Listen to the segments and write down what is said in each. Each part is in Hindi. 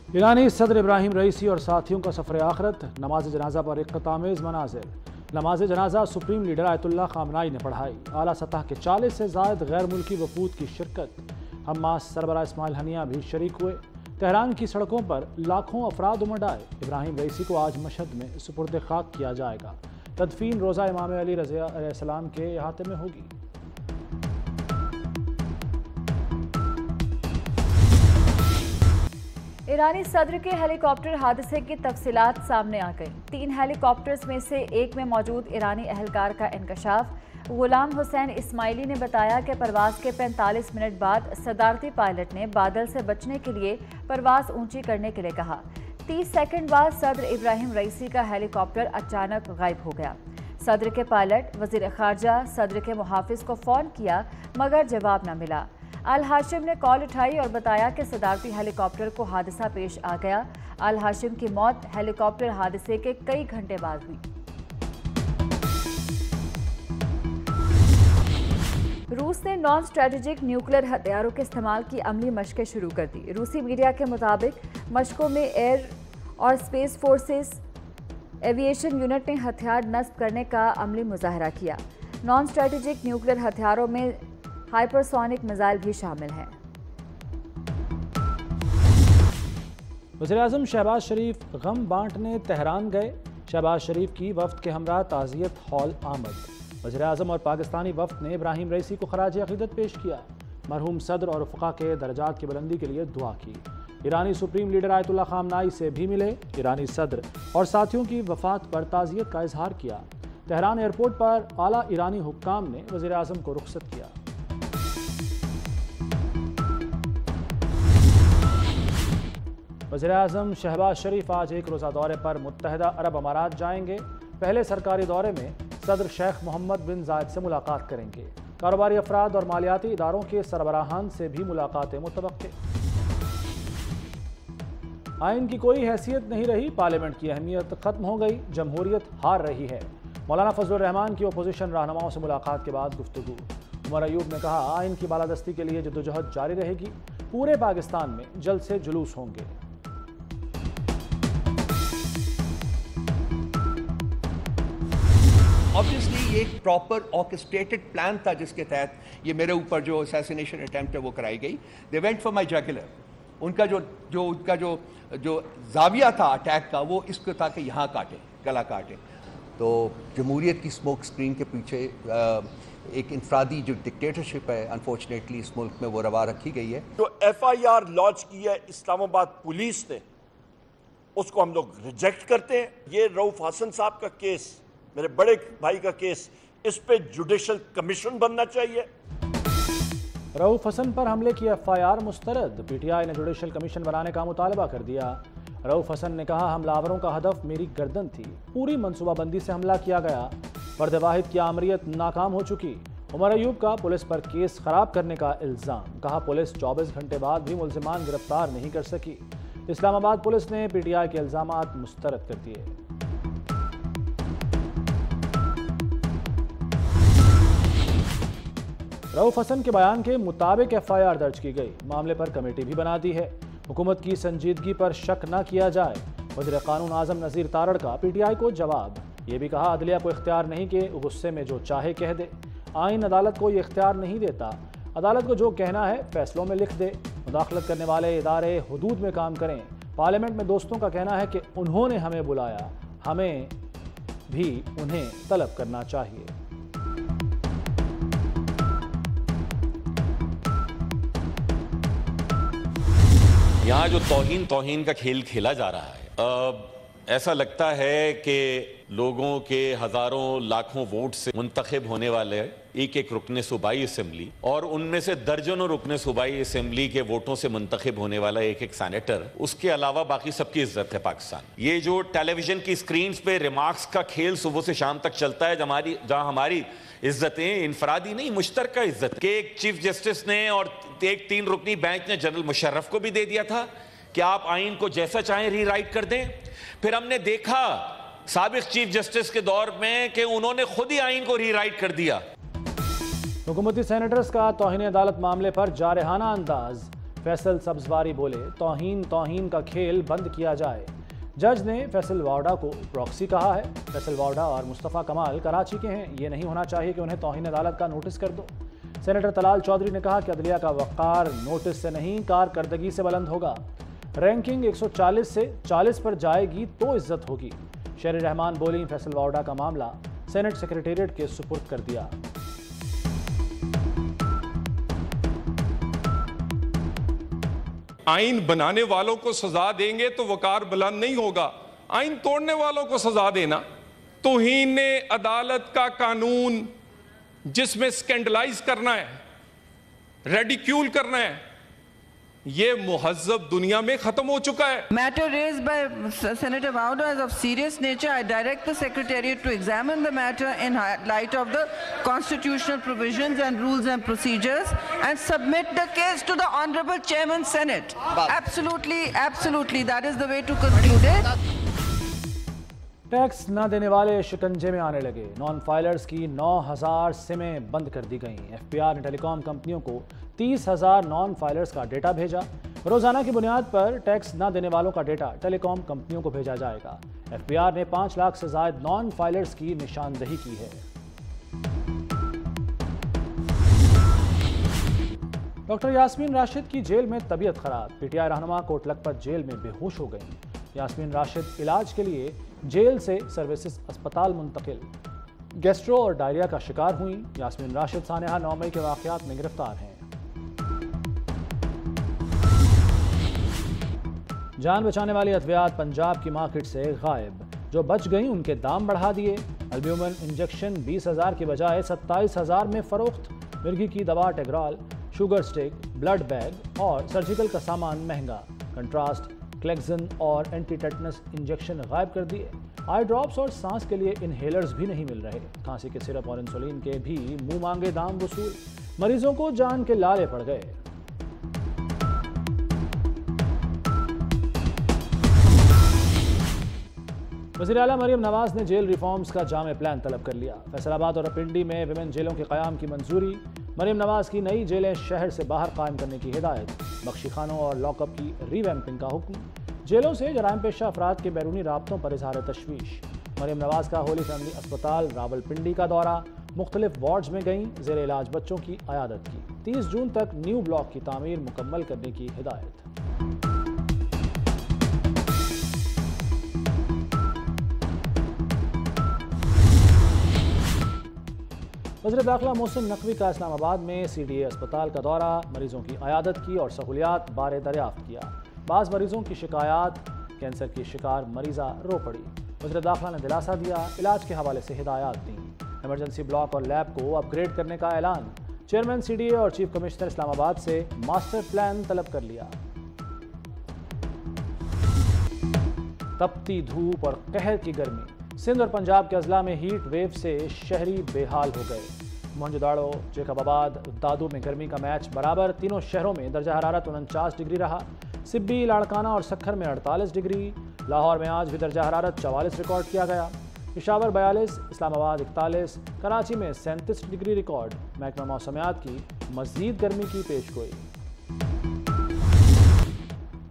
ईरानी सदर इब्राहिम रईसी और साथियों का सफ़र आखिरत, नमाज जनाजा पर इक़्तितामेज़ मनाज़िर। नमाज जनाजा सुप्रीम लीडर आयतुल्लाह ख़ामनाई ने पढ़ाई। आला सतह के 40 से ज़ायद गैर मुल्की वफूद की शिरकत। हमास सरबराह इस्माइल हनिया भी शरीक हुए। तेहरान की सड़कों पर लाखों अफराद उमड़ आए। इब्राहिम रईसी को आज मशहद में सुपुर्द खाक किया जाएगा। तदफीन रोज़ा इमाम अली रज़ियल्लाहु के अहाते में होगी। ईरानी सदर के हेलीकॉप्टर हादसे की तफसीलात सामने आ गई। 3 हेलीकॉप्टर्स में से एक में मौजूद ईरानी एहलकार का इंकशाफ। गुलाम हुसैन इस्माइली ने बताया कि परवाज के 45 मिनट बाद सदारती पायलट ने बादल से बचने के लिए परवाज ऊंची करने के लिए कहा। 30 सेकंड बाद सदर इब्राहिम रईसी का हेलीकॉप्टर अचानक गायब हो गया। सदर के पायलट, वजीर खारजा, सदर के मुहाफिज को फ़ोन किया मगर जवाब न मिला। अल हाशिम ने कॉल उठाई और बताया कि सदारती हेलीकॉप्टर को हादसा पेश आ गया। अल हाशिम की मौत हेलीकॉप्टर हादसे के कई घंटे बाद हुई। रूस ने नॉन स्ट्रेटेजिक न्यूक्लियर हथियारों के इस्तेमाल की अमली मशकें शुरू कर दी। रूसी मीडिया के मुताबिक मशकों में एयर और स्पेस फोर्सेस एविएशन यूनिट ने हथियार नस्ब करने का अमली मुजाहरा किया। नॉन स्ट्रेटेजिक न्यूक्लियर हथियारों में हाइपरसोनिक मिसाइल भी शामिल हैं। वज़ीर-ए-आज़म शहबाज शरीफ गम बांटने तेहरान गए। शहबाज शरीफ की वफ्द के हमरा ताज़ियत हॉल आमद। वज़ीर-ए-आज़म और पाकिस्तानी वफ्द ने इब्राहिम रईसी को खराज अक़ीदत पेश किया। मरहूम सदर और रफ़क़ा के दर्जात की बुलंदी के लिए दुआ की। ईरानी सुप्रीम लीडर आयतुल्लाह ख़ामनाई से भी मिले। ईरानी सदर और साथियों की वफ़ात पर ताज़ियत का इजहार किया। तेहरान एयरपोर्ट पर आला ईरानी हुक्काम ने वज़ीर-ए-आज़म को रुख़सत किया। वज़ीर-ए-आज़म शहबाज शरीफ आज एक रोज़ा दौरे पर मुत्तहिदा अरब अमारात जाएंगे। पहले सरकारी दौरे में सदर शेख मोहम्मद बिन जायद से मुलाकात करेंगे। कारोबारी अफराद और मालियाती इदारों के सरबराहान से भी मुलाकातें मुतवक्के। आइन की कोई हैसियत नहीं रही, पार्लियामेंट की अहमियत खत्म हो गई, जमहूरियत हार रही है। मौलाना फजलुर रहमान की अपोजिशन रहनुमाओं से मुलाकात के बाद गुफ्तगू। उमर अयूब ने कहा, आइन की बालादस्ती के लिए जद्दोजहद जारी रहेगी। पूरे पाकिस्तान में जल्द से जुलूस होंगे। ऑब्वियसली ये एक प्रॉपर ऑर्केस्ट्रेटेड प्लान था जिसके तहत ये मेरे ऊपर जो असैसिनेशन अटेम्प्ट है वो कराई गई। They went for my jugular. उनका जो जाविया था अटैक का वो इसको था कि यहाँ काटे, गला काटे। तो जमहूरियत की स्मोक स्क्रीन के पीछे एक इंफरादी जो डिक्टेटरशिप है अनफॉर्चुनेटली इस मुल्क में वो रवा रखी गई है। जो FIR लॉन्च की है इस्लामाबाद पुलिस ने, उसको हम लोग रिजेक्ट करते हैं। ये रऊफ हसन साहब का केस, मेरे बड़े भाई का केस, इस पे जुडिशल कमीशन बनना चाहिए। रऊफ हसन पर हमले की FIR मुस्तरद। PTI ने जुडिशल कमीशन बनाने का मुतालबा कर दिया। रऊफ हसन ने कहा, हमलावरों का हदफ मेरी गर्दन थी, पूरी मनसूबाबंदी से हमला किया गया। फर्द वाहिद की आमरियत नाकाम हो चुकी। उमर अयूब का पुलिस पर केस खराब करने का इल्ज़ाम। कहा, पुलिस 24 घंटे बाद भी मुल्ज़िमान गिरफ्तार नहीं कर सकी। इस्लामाबाद पुलिस ने PTI के इल्ज़ामात मुस्तरद कर दिए। रऊफ हसन के बयान के मुताबिक FIR दर्ज की गई। मामले पर कमेटी भी बना दी है। हुकूमत की संजीदगी पर शक न किया जाए। वज़ीर कानून आज़म नज़ीर तारड़ का PTI को जवाब। ये भी कहा, अदलिया को इख्तियार नहीं कि गुस्से में जो चाहे कह दे। आइन अदालत को ये इख्तियार नहीं देता। अदालत को जो कहना है फैसलों में लिख दे। मुदाखलत करने वाले इदारे हुदूद में काम करें। पार्लियामेंट में दोस्तों का कहना है कि उन्होंने हमें बुलाया, हमें भी उन्हें तलब करना चाहिए। यहाँ जो तौहीन का खेल खेला जा रहा है, ऐसा लगता है कि लोगों के हजारों लाखों वोट से मुंतखब होने वाले एक एक रुकने सूबाई असेंबली और उनमें से दर्जनों रुकने सूबाई असेंबली के वोटों से मुंतखब होने वाला एक एक सेनेटर, उसके अलावा बाकी सबकी इज्जत है पाकिस्तान। ये जो टेलीविजन की स्क्रीन पे रिमार्क्स का खेल सुबह से शाम तक चलता है, जहां हमारी इज्जतें इनफरादी नहीं मुश्तरका इज्जत के एक चीफ जस्टिस ने और एक 3 रुकनी बेंच ने जनरल मुशर्रफ को भी दे दिया था कि आप आइन को जैसा चाहें रीराइट कर दें। फिर हमने देखा साबिक चीफ जस्टिस के दौर में कि उन्होंने खुद ही आइन को रीराइट कर दिया। हुकूमती सेनेटर्स का तौहीन अदालत मामले पर जारहाना अंदाज। फैसल सब्जवारी बोले, तौहीन का खेल बंद किया जाए। जज ने फैसल वावड़ा को प्रॉक्सी कहा है। फैसल वावड़ा और मुस्तफ़ा कमाल कराची के हैं, ये नहीं होना चाहिए कि उन्हें तौहीन अदालत का नोटिस कर दो। सेनेटर तलाल चौधरी ने कहा कि अदलिया का वक़ार नोटिस से नहीं, कारकर्दगी से बुलंद होगा। रैंकिंग 140 से 40 पर जाएगी तो इज्जत होगी। शेर रहमान बोली, फैसल वावड़ा का मामला सेनेट सेक्रेटेरिएट के सुपुर्द कर दिया। आइन बनाने वालों को सजा देंगे तो वकार बुलंद नहीं होगा, आइन तोड़ने वालों को सजा देना। तौहीन अदालत का कानून जिसमें स्कैंडलाइज करना है, रेडिक्यूल करना है, ये मुहज्जब दुनिया में खत्म हो चुका है। Matter raised by Senator Wauda is of serious nature. I direct the Secretariat to examine the matter in light of the constitutional provisions and rules and procedures and submit the case to the Honorable Chairman Senate. Absolutely, that is the way to conclude it. Tax न देने वाले शिकंजे में आने लगे। नॉन फाइलर्स की 9000 सिमें बंद कर दी गईं। एफपीआर ने टेलीकॉम कंपनियों को 30,000 नॉन फाइलर्स का डेटा भेजा। रोजाना की बुनियाद पर टैक्स न देने वालों का डेटा टेलीकॉम कंपनियों को भेजा जाएगा। एफपीआर ने 5 लाख से ज्यादा नॉन फाइलर्स की निशानदही की है। डॉक्टर यास्मीन राशिद की जेल में तबीयत खराब। पीटीआई रहनुमा कोट लखपत जेल में बेहोश हो गई। यास्मीन राशिद इलाज के लिए जेल से सर्विसेज अस्पताल मुंतकिल। गैस्ट्रो और डायरिया का शिकार हुई। यास्मीन राशिद सानेहा 9 मई के वाकयात में गिरफ्तार हैं। जान बचाने वाली अद्वियात पंजाब की मार्केट से गायब। जो बच गई उनके दाम बढ़ा दिए। अल्ब्यूमिन इंजेक्शन 20,000 की बजाय 27,000 में फरोख्त। मिर्गी की दवा टेग्रॉल, शुगर स्टिक, ब्लड बैग और सर्जिकल का सामान महंगा। कंट्रास्ट, क्लेक्सन और एंटी टेटनस इंजेक्शन गायब कर दिए। आई ड्रॉप्स और सांस के लिए इनहेलर्स भी नहीं मिल रहे। खांसी के सिरप और इंसुलिन के भी मुंह मांगे दाम वसूल। मरीजों को जान के लाले पड़ गए। वज़ीर आला मरियम नवाज ने जेल रिफॉर्म्स का जामे प्लान तलब कर लिया। फैसलाबाद और पिंडी में विमेन जेलों के क़याम की मंजूरी। मरियम नवाज की नई जेलें शहर से बाहर कायम करने की हिदायत। बख्शी खानों और लॉकअप की रीवैम्पिंग का हुक्म। जेलों से जराइम पेशा अफराद के बैरूनी राब्तों पर इजहार तशवीश। मरियम नवाज का होली फैमिली अस्पताल रावलपिंडी का दौरा। मुख्तलिफ वार्ड्स में गईं। ज़ेर इलाज बच्चों की अयादत की। 30 जून तक न्यू ब्लॉक की तामीर मुकम्मल करने की हिदायत। वज़ीर दाखिला मोहसिन नकवी का इस्लामाबाद में CDA अस्पताल का दौरा। मरीजों की अयादत की और सहूलियात बारे दरियाफ्त किया। बाज़ मरीजों की शिकायत, कैंसर की शिकार मरीज़ा रो पड़ी। वज़ीर दाखिला ने दिलासा दिया, इलाज के हवाले से हिदायत दी। इमरजेंसी ब्लॉक और लैब को अपग्रेड करने का ऐलान। चेयरमैन CDA और चीफ कमिश्नर इस्लामाबाद से मास्टर प्लान तलब कर लिया। तपती धूप और कहर की गर्मी। सिंध और पंजाब के अजला में हीट वेव से शहरी बेहाल हो गए। मोहनजोदाड़ो, जेकबाबाद, दादू में गर्मी का मैच बराबर। तीनों शहरों में दर्जा हरारत 49 डिग्री रहा। सिब्बी, लाड़काना और सक्खर में 48 डिग्री। लाहौर में आज भी दर्जा हरारत 44 रिकॉर्ड किया गया। पेशावर 42, इस्लामाबाद 41, कराची में 37 डिग्री रिकॉर्ड। महकमा मौसमियात की मज़ीद गर्मी की पेशगोई।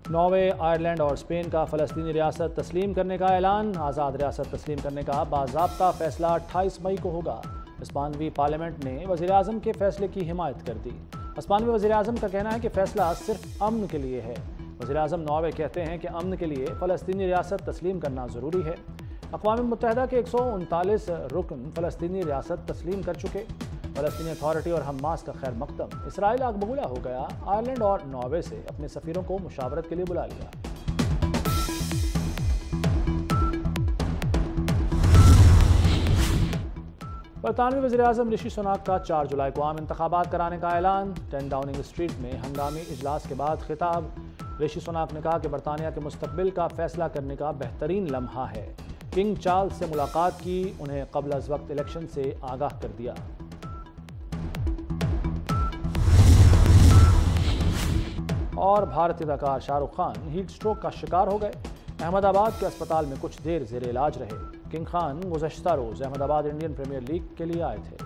नॉर्वे, आयरलैंड और स्पेन का फ़लस्तीनी रियासत तस्लीम करने का ऐलान। आज़ाद रियासत तस्लीम करने का बाज़ाब्ता फ़ैसला 28 मई को होगा। स्पेनी पार्लियामेंट ने वज़ीर-ए-आज़म के फ़ैसले की हिमायत कर दी। स्पेनी वज़ीर-ए-आज़म का कहना है कि फ़ैसला सिर्फ अमन के लिए है। वज़ीर-ए-आज़म नॉर्वे कहते हैं कि अमन के लिए फ़लस्तीनी रियासत तस्लीम करना ज़रूरी है। अक़वाम मुत्तहिदा के 139 रुकन फ़लस्तीनी रियासत तस्लीम कर चुके। फ़लस्तीनी अथॉरिटी और हमास का खैर मकदम। इसराइल आगबगूला हो गया। आयरलैंड और नॉर्वे से अपने सफ़ीरों को मुशावरत के लिए बुला लिया। बरतानवी वज़ीर-ए-आज़म ऋषि सुनाक का 4 जुलाई को आम इंतखाबात कराने का ऐलान। 10 डाउनिंग स्ट्रीट में हंगामी इजलास के बाद खिताब। ऋषि सुनाक ने कहा कि बरतानिया के मुस्तकबिल का फैसला करने का बेहतरीन लम्हा है। किंग चार्ल्स से मुलाकात की, उन्हें क़ब्ल अज़ वक्त इलेक्शन से आगाह कर दिया। और भारतीय अदाकार शाहरुख खान हीट स्ट्रोक का शिकार हो गए। अहमदाबाद के अस्पताल में कुछ देर ज़ेर इलाज रहे। किंग खान गुज़श्ता रोज़ अहमदाबाद इंडियन प्रीमियर लीग के लिए आए थे।